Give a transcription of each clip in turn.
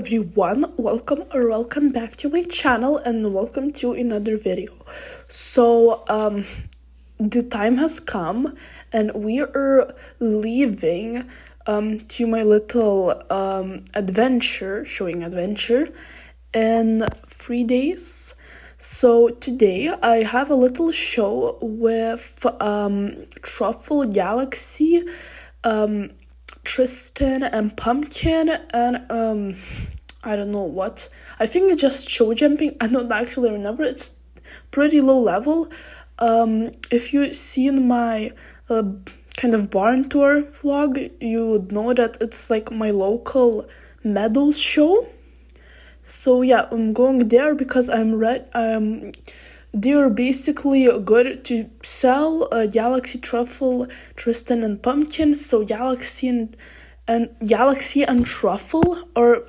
everyone, welcome back to my channel and welcome to another video. So the time has come and we are leaving to my little showing adventure in 3 days. So today I have a little show with Truffle Galaxy, Tristan and Pumpkin, and I don't know what. I think it's just show jumping. I don't actually remember. It's pretty low level. If you seen my kind of barn tour vlog, you would know that it's like my local meadows show. So yeah, I'm going there because they're basically good to sell Galaxy, Truffle, Tristan and Pumpkin. So Galaxy and Truffle are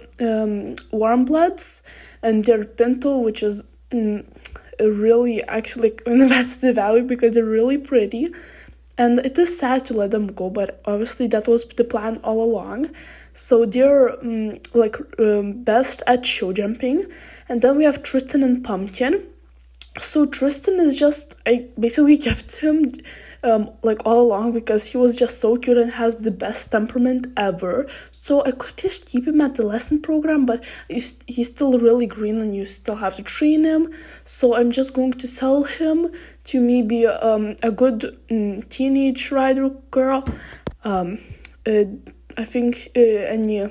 warm bloods, and they're Pinto, which is really actually that's the value because they're really pretty. And it is sad to let them go, but obviously that was the plan all along. So they're best at show jumping. And then we have Tristan and Pumpkin. So Tristan is just, I basically kept him all along because he was just so cute and has the best temperament ever. So I could just keep him at the lesson program, but he's still really green and you still have to train him. So I'm just going to sell him to maybe a good teenage rider girl. I think any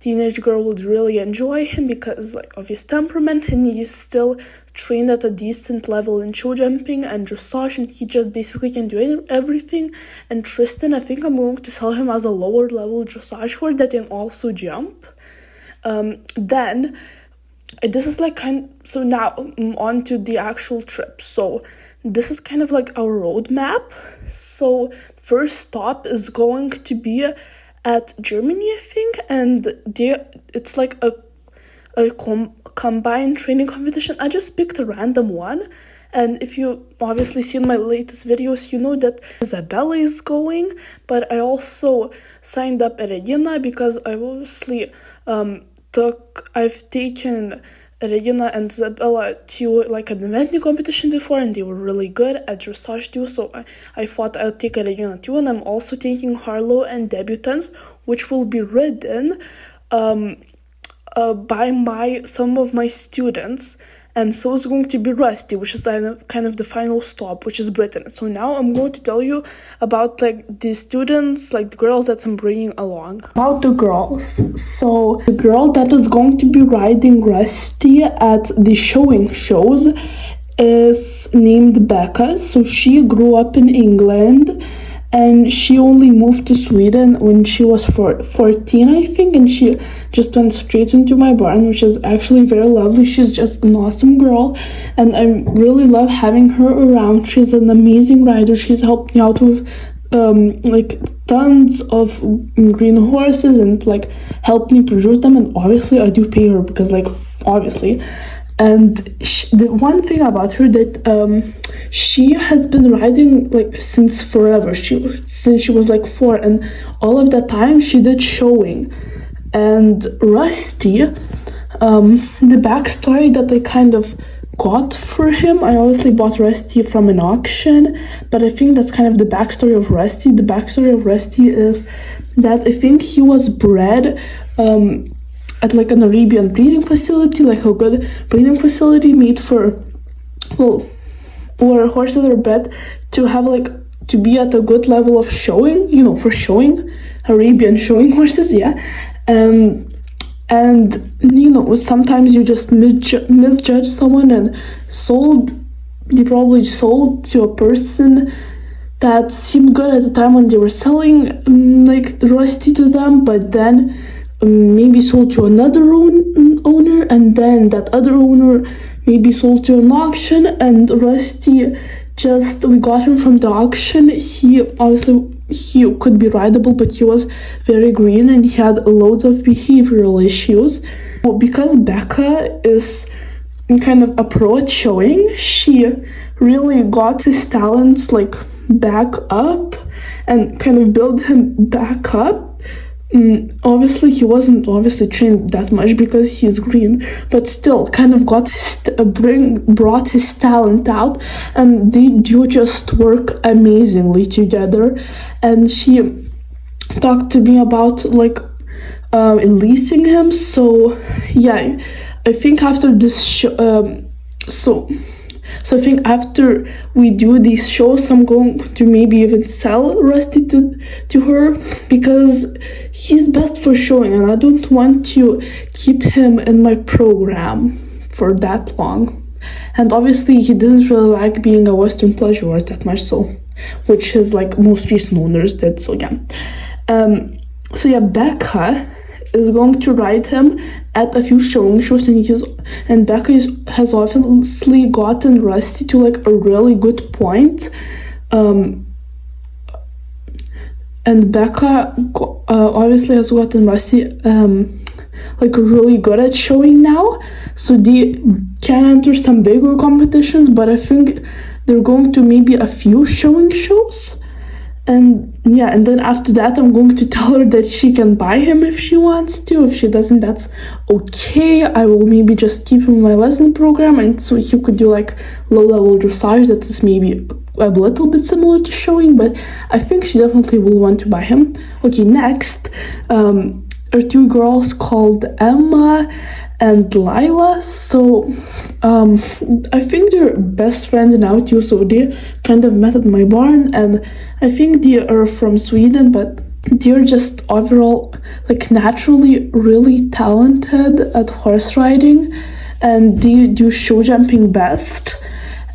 teenage girl would really enjoy him because of his temperament, and he's still trained at a decent level in show jumping and dressage, and he just basically can do everything. And Tristan, I think I'm going to sell him as a lower level dressage horse that can also jump. Then this is so now on to the actual trip. So this is kind of like our roadmap. So first stop is going to be at Germany, I think, and it's like a combined training competition. I just picked a random one, and if you obviously seen my latest videos, you know that Isabella is going, but I also signed up at Regina because I obviously I've taken Regina and Isabella to an eventing competition before, and they were really good at dressage too, so I thought I'll take a Regina too. And I'm also taking Harlow and Debutants, which will be ridden by some of my students, and so is going to be Rusty, which is kind of the final stop, which is Britain. So now I'm going to tell you about the students, the girls that I'm bringing along. About the girls, so the girl that is going to be riding Rusty at the showing shows is named Becca. So she grew up in England, and she only moved to Sweden when she was 14, I think, and she just went straight into my barn, which is actually very lovely. She's just an awesome girl, and I really love having her around. She's an amazing rider. She's helped me out with tons of green horses and helped me produce them, and obviously I do pay her because obviously. And the one thing about her that she has been riding since forever, since she was 4, and all of that time she did showing. And Rusty, the backstory that I kind of got for him, I obviously bought Rusty from an auction, but I think that's kind of the backstory of Rusty. The backstory of Rusty is that I think he was bred at an Arabian breeding facility, a good breeding facility made for, where horses are bred to have to be at a good level of showing, for showing, Arabian showing horses, yeah. And sometimes you just misjudge someone and they probably sold to a person that seemed good at the time when they were selling Rusty to them, but then maybe sold to another owner, and then that other owner maybe sold to an auction, and Rusty we got him from the auction. He could be rideable, but he was very green and he had loads of behavioral issues. Because Becca is kind of a pro at showing, she really got his talents back up and kind of build him back up Obviously he wasn't trained that much because he's green, but still kind of got brought his talent out, and they do just work amazingly together. And she talked to me about like leasing him. So yeah, I think after this show, so I think after we do these shows, I'm going to maybe even sell Rusty to her, because he's best for showing, and I don't want to keep him in my program for that long. And obviously he didn't really like being a Western pleasure horse that much, so, which his like most recent owners did. So yeah, Becca is going to ride him at a few showing shows, and Becca has obviously gotten Rusty to like a really good point. And Becca obviously has gotten Rusty like really good at showing now, so they can enter some bigger competitions, but I think they're going to maybe a few showing shows. And yeah, and then after that I'm going to tell her that she can buy him if she wants to. If she doesn't, that's okay. I will maybe just keep him in my lesson program, and so he could do like low-level dressage that is maybe a little bit similar to showing, but I think she definitely will want to buy him. Okay, next are two girls called Emma and Lila. So I think they're best friends now too, so they kind of met at my barn, and I think they are from Sweden, but they're just overall like naturally really talented at horse riding, and they do show jumping best,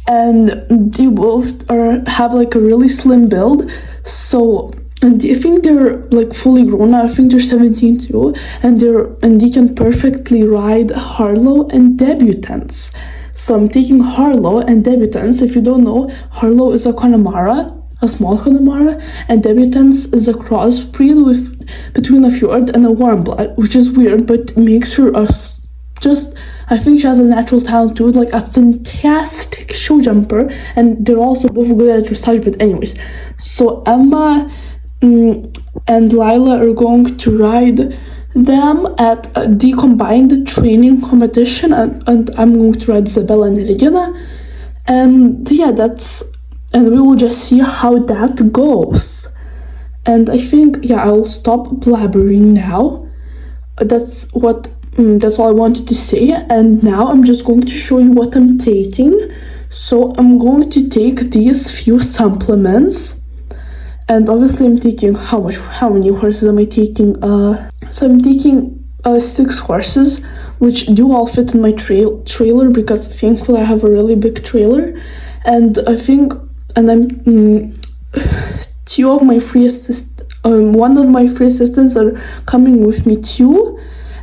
and they both have like a really slim build. So, and I think they're like fully grown now. I think they're 17 too, and they can perfectly ride Harlow and debutants. So I'm taking Harlow and debutants. If you don't know, Harlow is a Connemara, a small Connemara, and debutants is a crossbreed between a fjord and a warm blood, which is weird, but makes her I think she has a natural talent too, like a fantastic show jumper, and they're also both good at dressage. But anyways, so Emma and Lila are going to ride them at the combined training competition, and I'm going to ride Isabella and Regina, and yeah, and we will just see how that goes. And I think, yeah, I'll stop blabbering now. That's all I wanted to say, and now I'm just going to show you what I'm taking. So I'm going to take these few supplements, and obviously I'm taking how many horses am I taking? So I'm taking 6 horses, which do all fit in my trailer, because thankfully I have a really big trailer, and I think, and I'm one of my free assistants are coming with me too.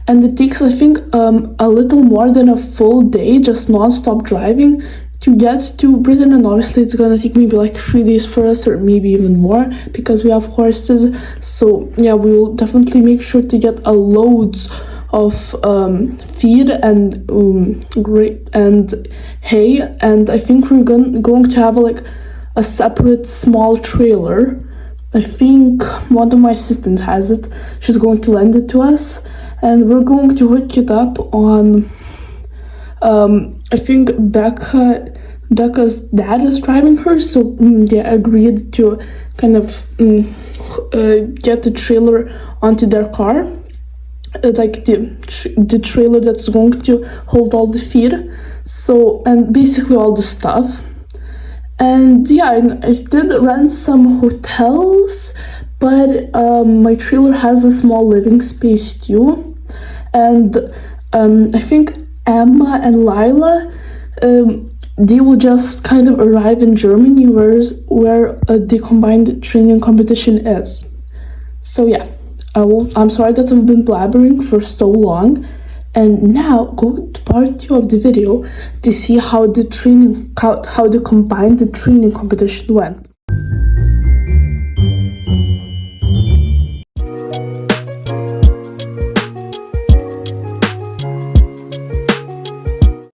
And it takes, I think, a little more than a full day, just non-stop driving, to get to Britain. And obviously it's gonna take maybe like 3 days for us, or maybe even more, because we have horses. So yeah, we will definitely make sure to get a loads of feed and hay. And I think we're going to have like a separate small trailer. I think one of my assistants has it. She's going to lend it to us, and we're going to hook it up on I think Becca's dad is driving her, so they agreed to kind of get the trailer onto their car, like the trailer that's going to hold all the feed, so, and basically all the stuff. And yeah, I did rent some hotels, but my trailer has a small living space too. And I think Emma and Lila, they will just kind of arrive in Germany, where the combined training competition is. So yeah, I'm sorry that I've been blabbering for so long. And now go to part 2 of the video to see how the combined training competition went.